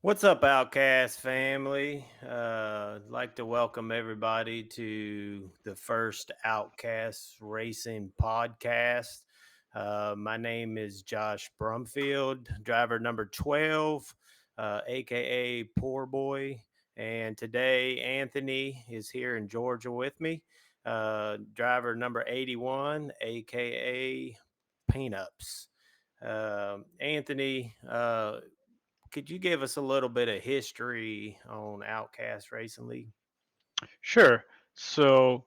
What's up, Outcast family? I'd like to welcome everybody to the first Outcast Racing podcast. My name is Josh Brumfield, driver number 12, aka Poor Boy. And today, Anthony is here in Georgia with me, driver number 81, aka Peanuts. Anthony, could you give us a little bit of history on Outcast Racing League? Sure. So,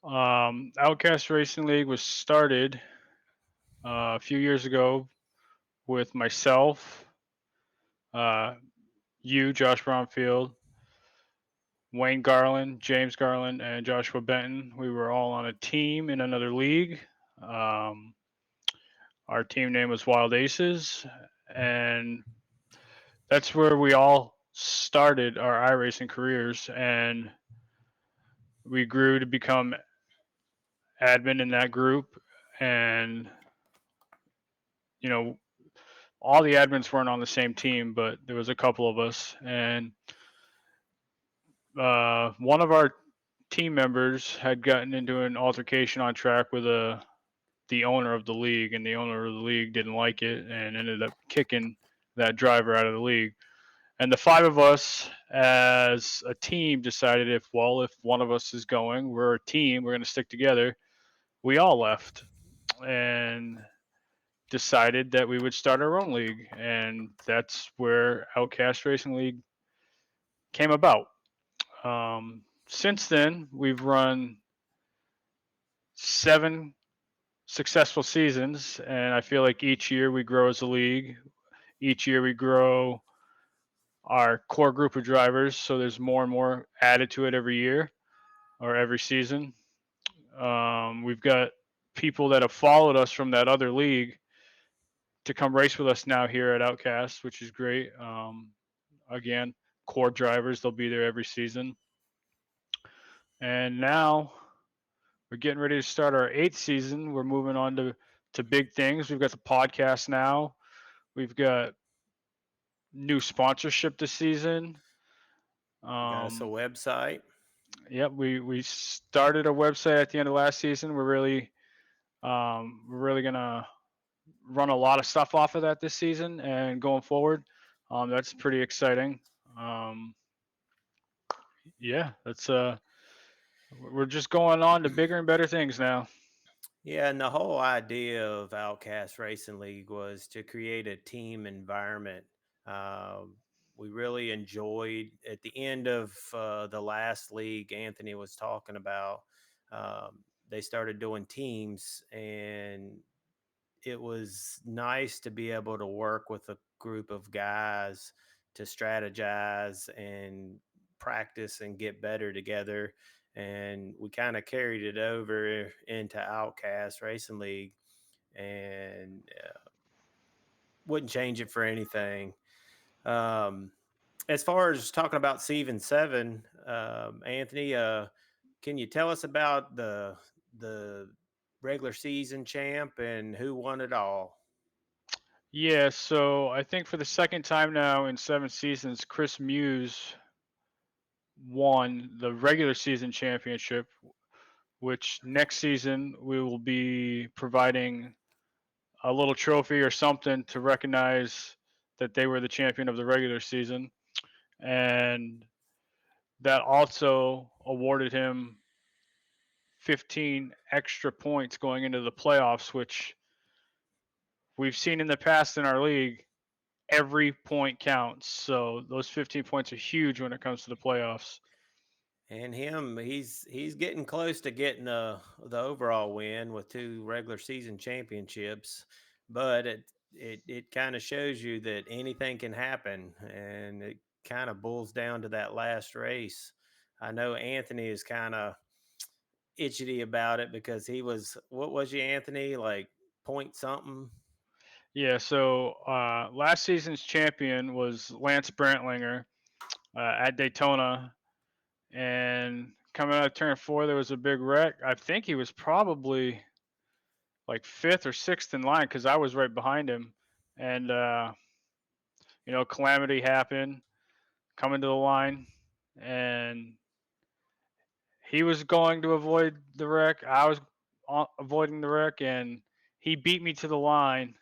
Outcast Racing League was started a few years ago with myself, uh, you, Josh Bromfield, Wayne Garland, James Garland, and Joshua Benton. We were all on a team in another league. Um, our team name was Wild Aces, and that's where we all started our iRacing careers. And we grew to become admin in that group, and you know all the admins weren't on the same team, but there was a couple of us, and one of our team members had gotten into an altercation on track with the owner of the league, and the owner of the league didn't like it and ended up kicking that driver out of the league. And the five of us as a team decided if one of us is going, we're a team, we're going to stick together. We all left and decided that we would start our own league, and that's where Outcast Racing League came about. Since then, we've run 7 successful seasons, and I feel like each year we grow as a league. Each year we grow our core group of drivers, so there's more and more added to it every year or every season. We've got people that have followed us from that other league to come race with us now here at Outcast, which is great. Again, core drivers, they'll be there every season. And now we're getting ready to start our 8th season. We're moving on to big things. We've got the podcast now. We've got new sponsorship this season. You got us a Um, website. yep, we started a website at the end of last season. We're really gonna run a lot of stuff off of that this season and going forward. That's pretty exciting. Um, yeah, that's we're just going on to bigger and better things now. Yeah, and the whole idea of Outcast Racing League was to create a team environment. Um, we really enjoyed at the end of the last league Anthony was talking about. They started doing teams, and it was nice to be able to work with a group of guys to strategize and practice and get better together. And we kind of carried it over into Outcast Racing League, and wouldn't change it for anything. Um, as far as talking about Season Seven, Anthony, can you tell us about the regular season champ and who won it all? Yeah, so I think for the second time now in 7 seasons, Chris Muse won the regular season championship, which next season we will be providing a little trophy or something to recognize that they were the champion of the regular season. And that also awarded him 15 extra points going into the playoffs, which we've seen in the past in our league. Every point counts. So those 15 points are huge when it comes to the playoffs. And he's getting close to getting the overall win with two regular season championships, but it kind of shows you that anything can happen, and it kind of boils down to that last race. I know Anthony is kind of itchy about it because he was, what was you, Anthony, like point something? Yeah, so last season's champion was Lance Brantlinger at Daytona, and coming out of turn 4, there was a big wreck. I think he was probably like 5th or 6th in line because I was right behind him, and calamity happened coming to the line, and he was going to avoid the wreck. I was avoiding the wreck, and he beat me to the line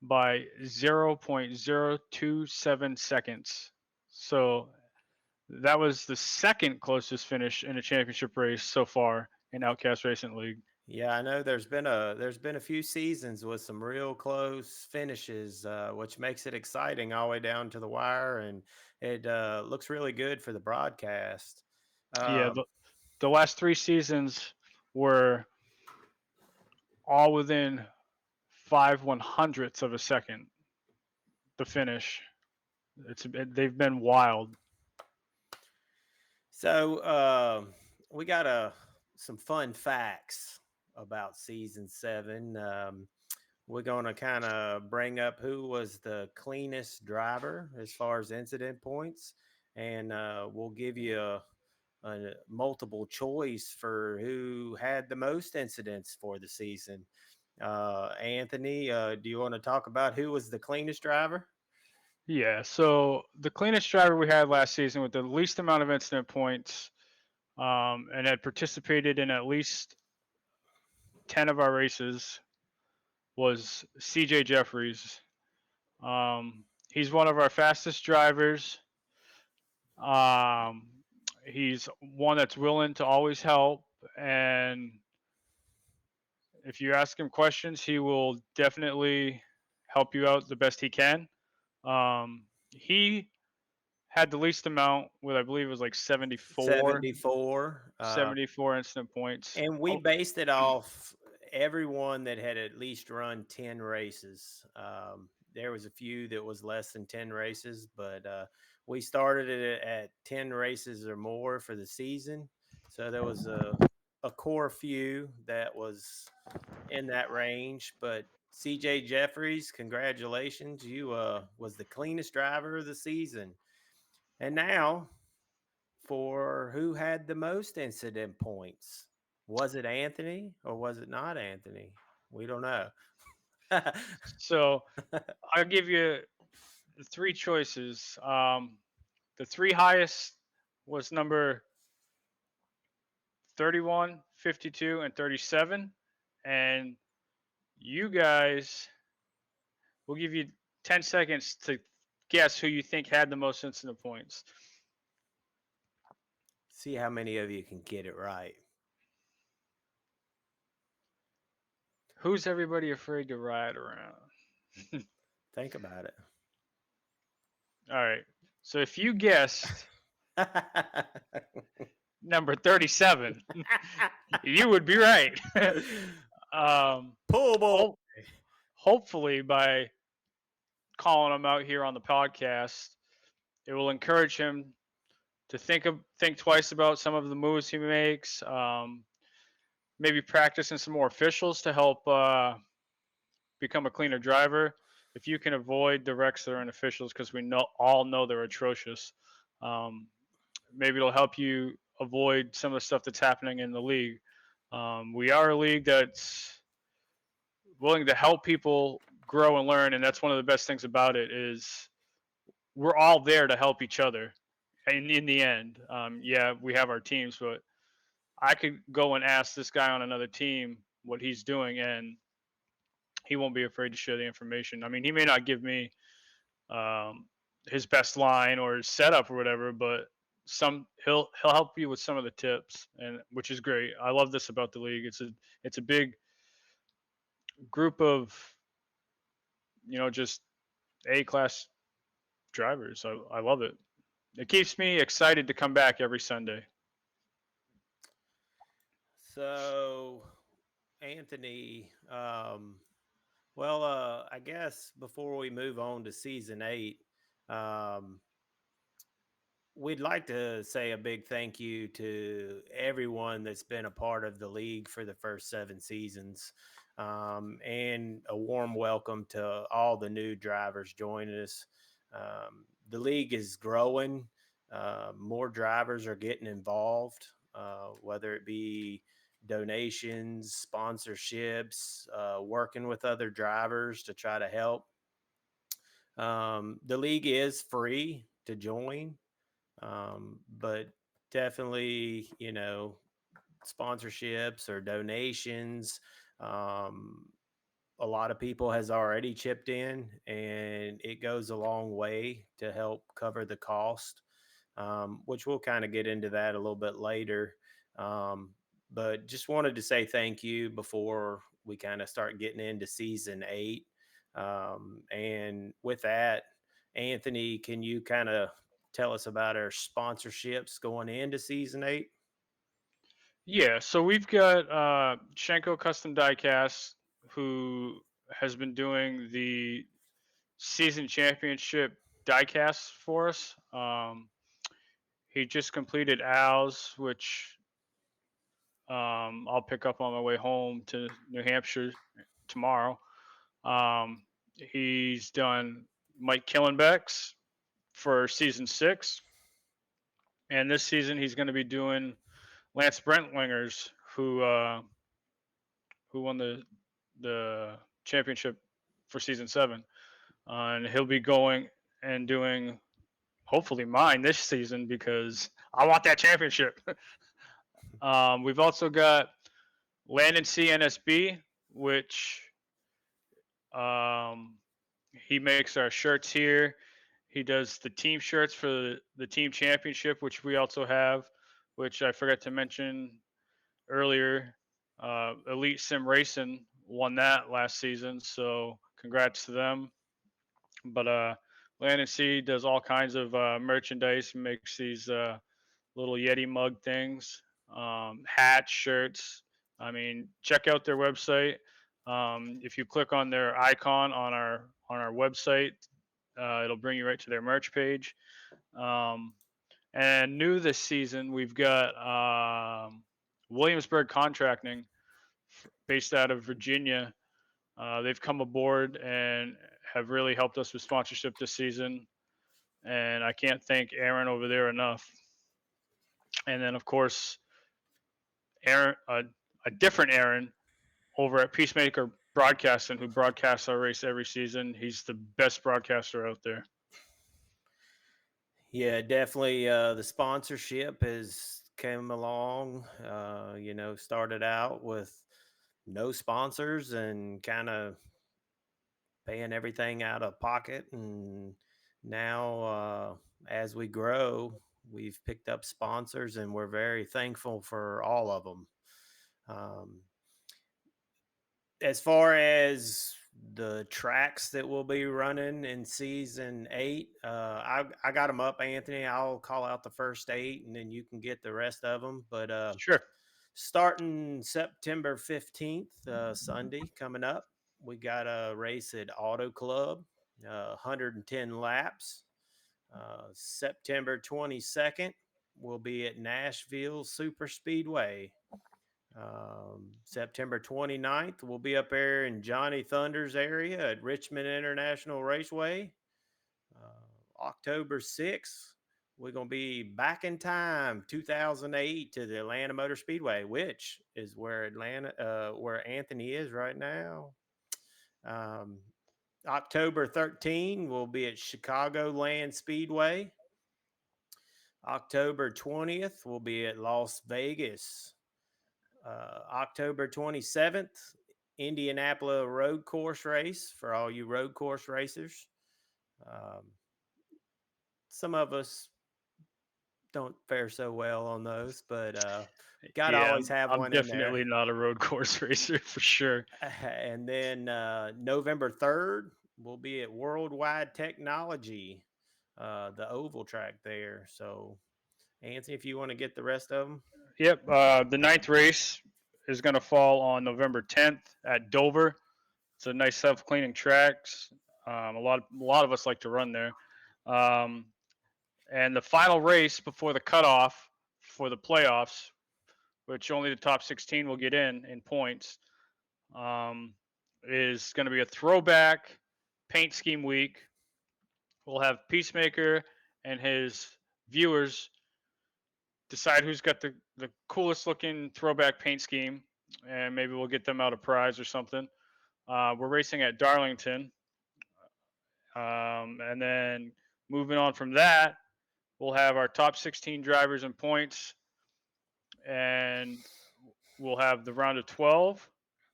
by 0.027 seconds. So that was the second closest finish in a championship race so far in Outcast Racing League. Yeah, I know there's been a few seasons with some real close finishes, which makes it exciting all the way down to the wire, and it looks really good for the broadcast. Yeah, Um, the last three seasons were all within 5/100ths of a second. The finish, they've been wild. so we got some fun facts about season 7. We're going to kind of bring up who was the cleanest driver as far as incident points, and we'll give you a multiple choice for who had the most incidents for the season. Anthony, do you want to talk about who was the cleanest driver? Yeah, so the cleanest driver we had last season with the least amount of incident points, and had participated in at least 10 of our races, was CJ Jeffries. He's one of our fastest drivers. Um, he's one that's willing to always help, and if you ask him questions, he will definitely help you out the best he can. He had the least amount with, I believe it was like 74, 74. 74 incident points. And we Oh, based it off everyone that had at least run 10 races. There was a few that was less than 10 races, but we started it at 10 races or more for the season. So there was a core few that was in that range. But CJ Jeffries, congratulations. You was the cleanest driver of the season. And now for who had the most incident points. Was it Anthony or was it not Anthony? We don't know. so I'll give you the three choices. The three highest was number 31, 52, and 37. And you guys, will give you 10 seconds to guess who you think had the most incident points. See how many of you can get it right. Who's everybody afraid to ride around? Think about All right. So if you guessed it. number 37, you would be right. um, Pull boy. hope, hopefully, by calling him out here on the podcast, it will encourage him to think twice about some of the moves he makes. Maybe practicing some more officials to help become a cleaner driver. If you can avoid the wrecks that are in officials, because we all know they're atrocious, um, maybe it'll help you avoid some of the stuff that's happening in the league. We are a league that's willing to help people grow and learn, and that's one of the best things about it is we're all there to help each other. And in the end, yeah, we have our teams, but I could go and ask this guy on another team what he's doing, and he won't be afraid to share the information. I mean, he may not give me um, his best line or his setup or whatever, but he'll help you with some of the tips, and which is great. I love this about the league. It's a big group of just A class drivers. I love it. It keeps me excited to come back every Sunday. So, Anthony, I guess before we move on to season 8, um, we'd like to say a big thank you to everyone that's been a part of the league for the first 7 seasons, and a warm welcome to all the new drivers joining us. The league is growing. More drivers are getting involved, whether it be donations, sponsorships, working with other drivers to try to help. The league is free to join, but definitely, sponsorships or donations. Um, a lot of people has already chipped in, and it goes a long way to help cover the cost, which we'll kind of get into that a little bit later. Um, but just wanted to say thank you before we kind of start getting into season 8. And with that, Anthony, can you kind of tell us about our sponsorships going into season 8? Yeah, so we've got Shenko Custom Diecast, who has been doing the season championship diecast for us. He just completed Al's, which I'll pick up on my way home to New Hampshire tomorrow. He's done Mike Killenbeck's for season 6, and this season he's going to be doing Lance Brentlinger's, who won the championship for season 7, and he'll be going and doing hopefully mine this season because I want that championship. We've also got Landon CNSB, which um, he makes our shirts here. He does the team shirts for the team championship, which we also have, which I forgot to mention earlier. Elite Sim Racing won that last season, so congrats to them. But Landon C does all kinds of merchandise, makes these little Yeti mug things, hats, shirts. I mean, check out their website. If you click on their icon on our website, it'll bring you right to their merch page. Um, and new this season, we've got Williamsburg Contracting, based out of Virginia. They've come aboard and have really helped us with sponsorship this season, and I can't thank Aaron over there enough. And then, of course, Aaron, a different Aaron over at Peacemaker Broadcasting, who broadcasts our race every season. He's the best broadcaster out there. Yeah, definitely. The sponsorship has came along. Started out with no sponsors and kind of paying everything out of pocket, and now as we grow, we've picked up sponsors, and we're very thankful for all of them. Um, as far as the tracks that we'll be running in season 8, I got them up, Anthony. I'll call out the first 8, and then you can get the rest of them. But Sure. starting September 15th, Sunday coming up, we got a race at Auto Club, 110 laps. September 22nd, we'll be at Nashville Super Speedway. September 29th, we'll be up there in Johnny Thunder's area at Richmond International Raceway. October 6th, we're going to be back in time, 2008, to the Atlanta Motor Speedway, which is where Anthony is right now. Um, October 13th, we'll be at Chicagoland Speedway. October 20th, we'll be at Las Vegas. October 27th, Indianapolis road course race for all you road course racers. Um, some of us don't fare so well on those, but got to Yeah, always have I'm one in there. definitely not a road course racer for sure. And then November 3rd, we'll be at Worldwide Technology, the oval track there. So, Anthony, if you want to get the rest of them. Yep. The ninth race is going to fall on November 10th at Dover. It's a nice self-cleaning tracks. A lot of us like to run there. Um, and the final race before the cutoff for the playoffs, which only the top 16 will get in points, um, is going to be a throwback paint scheme week. We'll have Peacemaker and his viewers decide who's got the coolest looking throwback paint scheme, and maybe we'll get them out a prize or something. We're racing at Darlington And then moving on from that, we'll have our top 16 drivers and points, and we'll have the round of 12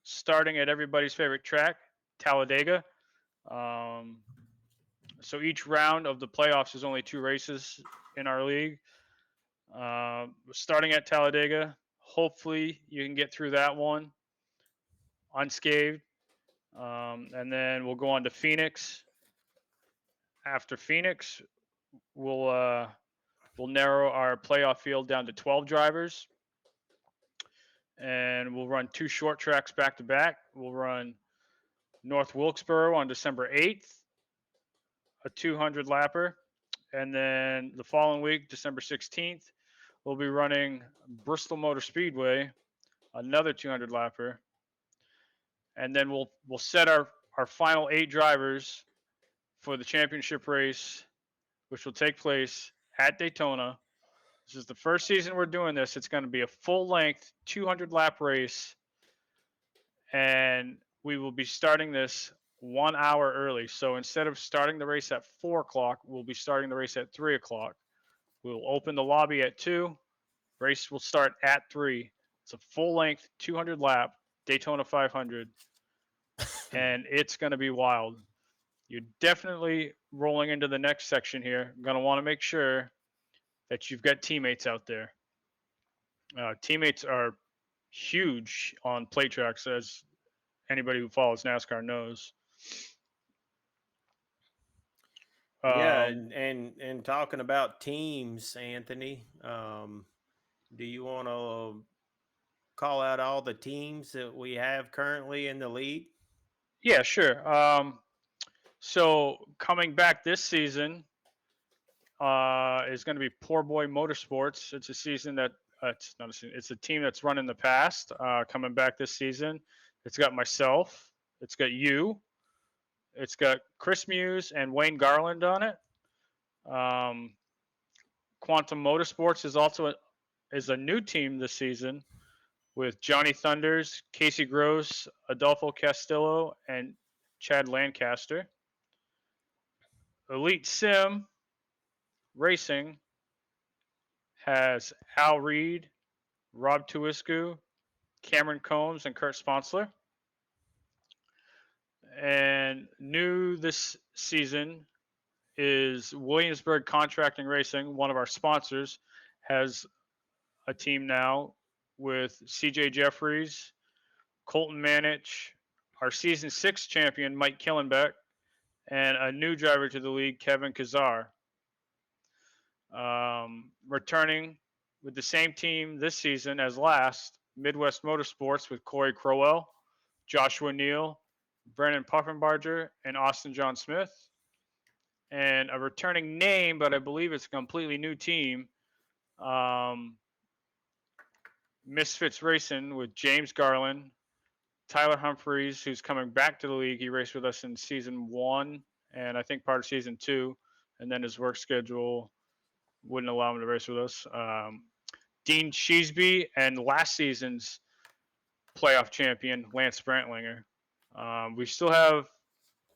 starting at everybody's favorite track, Talladega. Um, so each round of the playoffs is only two races in our league. Starting at Talladega, hopefully you can get through that one unscathed. And then we'll go on to Phoenix. After Phoenix, we'll narrow our playoff field down to 12 drivers, and we'll run two short tracks back to back. We'll run North Wilkesboro on December 8th, a 200 lapper, and then the following week, December 16th, we'll be running Bristol Motor Speedway, another 200 lapper, and then we'll set our final eight drivers for the championship race, which will take place at Daytona. This is the first season we're doing this. It's going to be a full length 200 lap race, and we will be starting this 1 hour early. So instead of starting the race at 4 o'clock, we'll be starting the race at 3 o'clock. We'll open the lobby at 2. Race will start at 3. It's a full length 200 lap Daytona 500, and it's going to be wild. You're definitely rolling into the next section here. I'm going to want to make sure that you've got teammates out there. Teammates are huge on plate tracks, as anybody who follows NASCAR knows. Yeah, Um, and talking about teams, Anthony, do you want to call out all the teams that we have currently in the league? yeah, sure. So coming back this season is going to be Poor Boy Motorsports. It's a season that it's not a season, it's a team that's run in the past. Coming back this season, it's got myself, it's got you, it's got Chris Muse and Wayne Garland on it. Um, Quantum Motorsports is a new team this season with Johnny Thunders, Casey Gross, Adolfo Castillo, and Chad Lancaster. Elite Sim Racing has Al Reed, Rob Tuisku, Cameron Combs, and Kurt Sponsler. And new this season is Williamsburg Contracting Racing, one of our sponsors, has a team now with CJ Jeffries, Colton Manich, our season 6 champion Mike Killenbeck, and a new driver to the league, Kevin Kazar. Returning with the same team this season as last, Midwest Motorsports with Corey Crowell, Joshua Neal, Brennan Puffenbarger, and Austin John Smith. And a returning name, but I believe it's a completely new team, um, Misfits Racing with James Garland, Tyler Humphreys, who's coming back to the league. He raced with us in season 1 and I think part of season 2, and then his work schedule wouldn't allow him to race with us. Dean Sheesby and last season's playoff champion Lance Brantlinger. We still have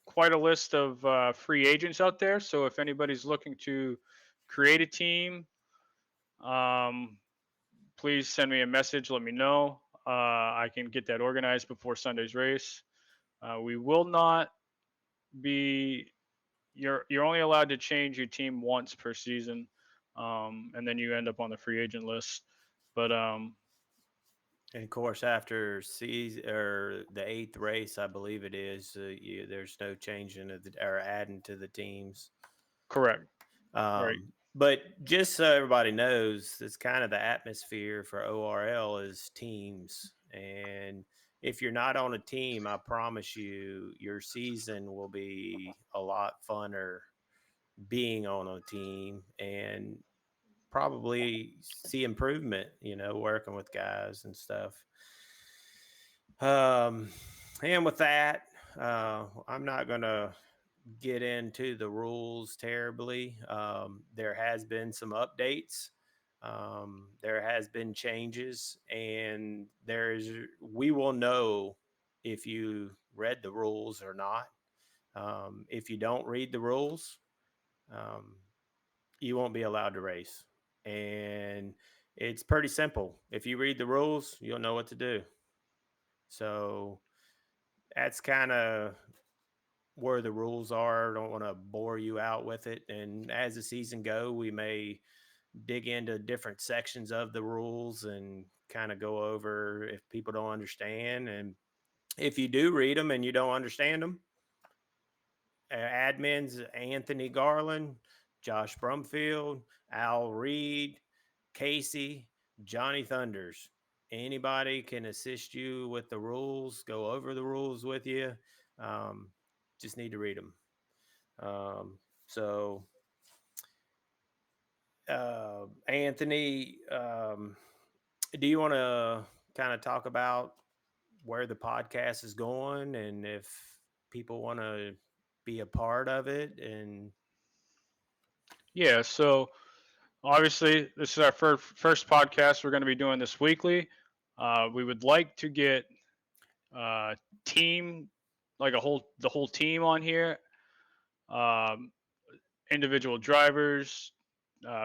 quite a list of free agents out there, so if anybody's looking to create a team, um, please send me a message. Let me know. I can get that organized before Sunday's race. We will not be. You're only allowed to change your team once per season, and then you end up on the free agent list. But And of course, after season or the eighth race, I believe it is, there's no changing of or adding to the teams. correct, right, But just so everybody knows, it's kind of the atmosphere for ORL is teams. And if you're not on a team, I promise you, your season will be a lot funner being on a team and probably see improvement, working with guys and stuff. Um, and with that, I'm not going to get into the rules terribly. There has been some updates. There has been changes, and we will know if you read the rules or not. If you don't read the rules, um, you won't be allowed to race. And it's pretty simple. If you read the rules, you'll know what to do. So that's kind of where the rules are. I don't want to bore you out with it. And as the season go, we may dig into different sections of the rules and kind of go over if people don't understand. And if you do read them and you don't understand them, admins Anthony Garland, Josh Brumfield, Al Reed, Casey, Johnny Thunders. Anybody can assist you with the rules, go over the rules with you. Um, just need to read them. So, Anthony, do you want to kind of talk about where the podcast is going and if people want to be a part of it? And Yeah. So obviously, this is our first podcast. We're going to be doing this weekly. We would like to get uh, team, like the whole team on here. Um, Individual drivers,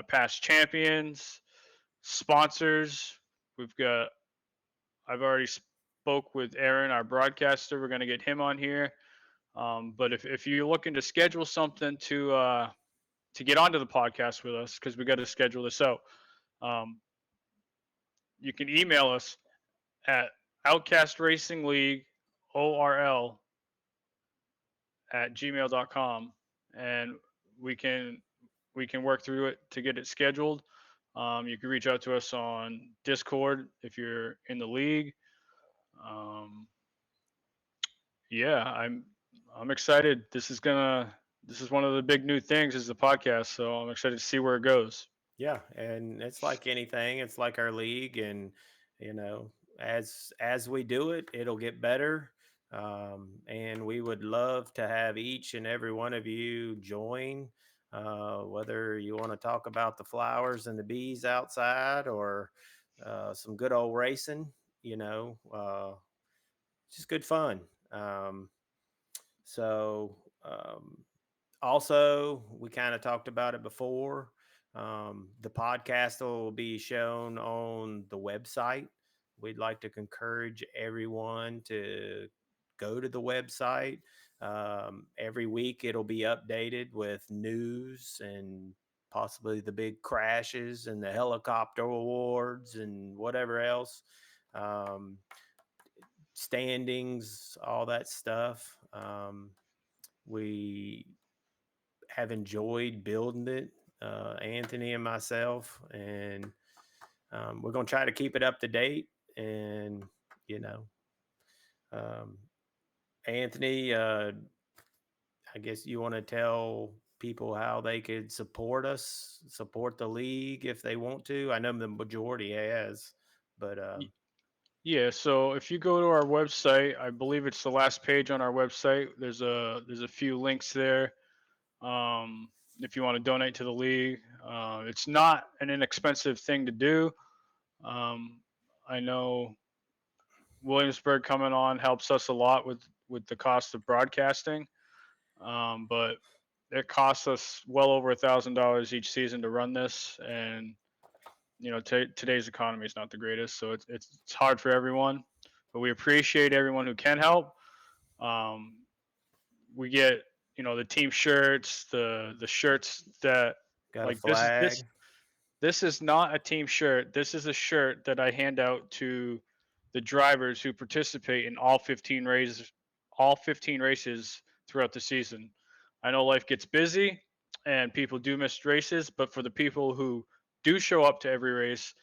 past champions, sponsors. We've got. I've already spoke with Aaron, our broadcaster. We're going to get him on here. But if you're looking to schedule something to get onto the podcast with us, because we got to schedule this out, um, you can email us at Outcast Racing League ORL at gmail.com, and we can we can work through it to get it scheduled. You can reach out to us on Discord if you're in the league. Um, yeah, I'm excited. This is one of the big new things is the podcast, so I'm excited to see where it goes. yeah, and it's like anything. It's like our league, and you know, as we do it, it'll get better. And we would love to have each and every one of you join. Whether you want to talk about the flowers and the bees outside, or some good old racing, you know, just good fun. Um, so Also, we kind of talked about it before. The podcast will be shown on the website. We'd like to encourage everyone to go to the website. Every week, it'll be updated with news and possibly the big crashes and the helicopter awards and whatever else. Um, Standings, all that stuff. We have enjoyed building it, Anthony and myself, and we're going to try to keep it up to date. And you know, um, Anthony, I guess you want to tell people how they could support us, support the league if they want to. I know the majority has, but Yeah, so if you go to our website, I believe it's the last page on our website. There's a few links there. Um, if you want to donate to the league, it's not an inexpensive thing to do. Um, I know Williamsburg coming on helps us a lot with the cost of broadcasting, but it costs us well over $1,000 each season to run this, and you know today's economy is not the greatest, so it's hard for everyone. But we appreciate everyone who can help. Um, we get the team shirts, the shirts that got a like this is flag. this is not a team shirt. This is a shirt that I hand out to the drivers who participate in all 15 races throughout the season. I know life gets busy and people do miss races, but for the people who do show up to every race,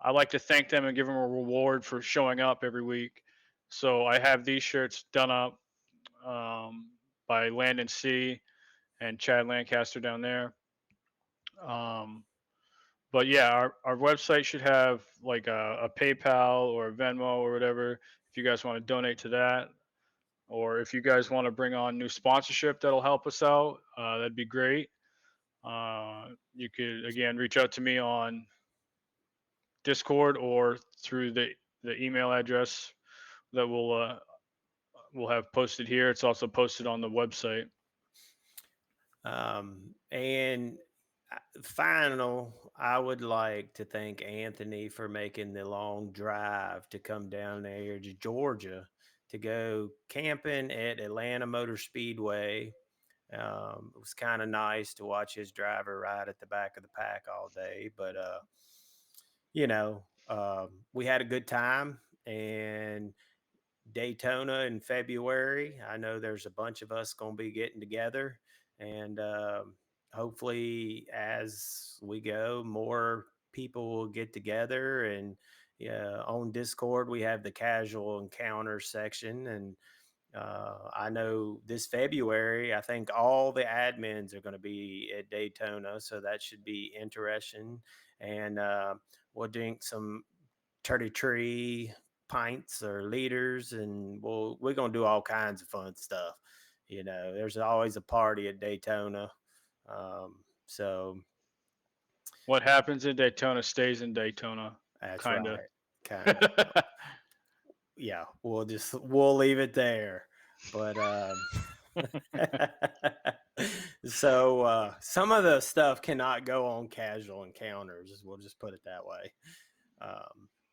I like to thank them and give them a reward for showing up every week. So I have these shirts done up um, by Landon C and Chad Lancaster down there. Um, but yeah, our website should have like a PayPal or a Venmo or whatever if you guys want to donate to that. Or if you guys want to bring on new sponsorship that'll help us out, that'd be great. You could again reach out to me on Discord or through the email address that we'll have posted here. It's also posted on the website. And final, I would like to thank Anthony for making the long drive to come down there to Georgia to go camping at Atlanta Motor Speedway. It was kind of nice to watch his driver ride at the back of the pack all day, but we had a good time. And Daytona in February, I know there's a bunch of us going to be getting together, and hopefully, as we go, more people will get together. And yeah, on Discord, we have the casual encounter section, and I know this February, I think all the admins are going to be at Daytona, so that should be interesting. And we'll drink some Turdy Tree pints or liters, and we're gonna do all kinds of fun stuff. There's always a party at Daytona, so What happens in Daytona stays in Daytona, that's kind of. right. Kind of, yeah. We'll leave it there, but so some of the stuff cannot go on casual encounters. We'll just put it that way.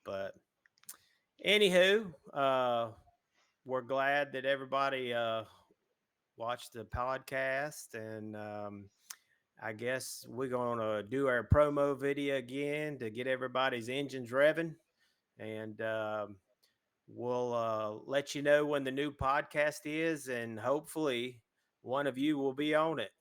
But anywho, we're glad that everybody watched the podcast, and I guess we're going to do our promo video again to get everybody's engines revving, and we'll let you know when the new podcast is, and hopefully one of you will be on it.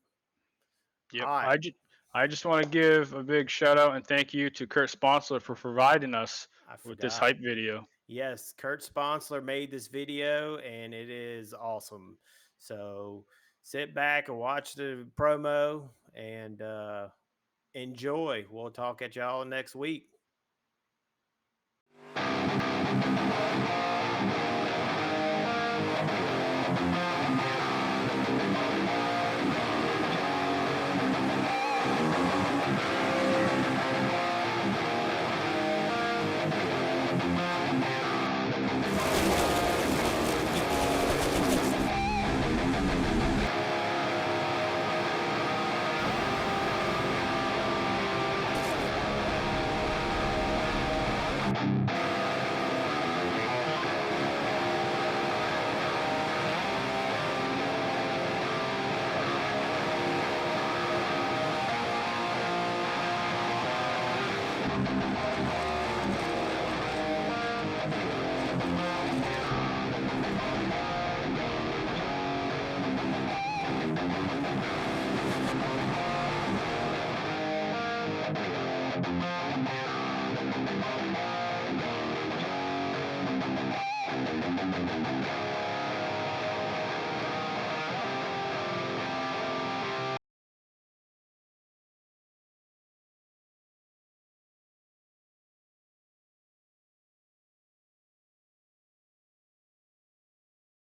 Yep. All right. I just want to give a big shout out and thank you to Kurt Sponsler for providing us I with this forgot. hype video. Yes, Kurt Sponsler made this video, and it is awesome. So sit back and watch the promo, and enjoy. We'll talk at y'all next week.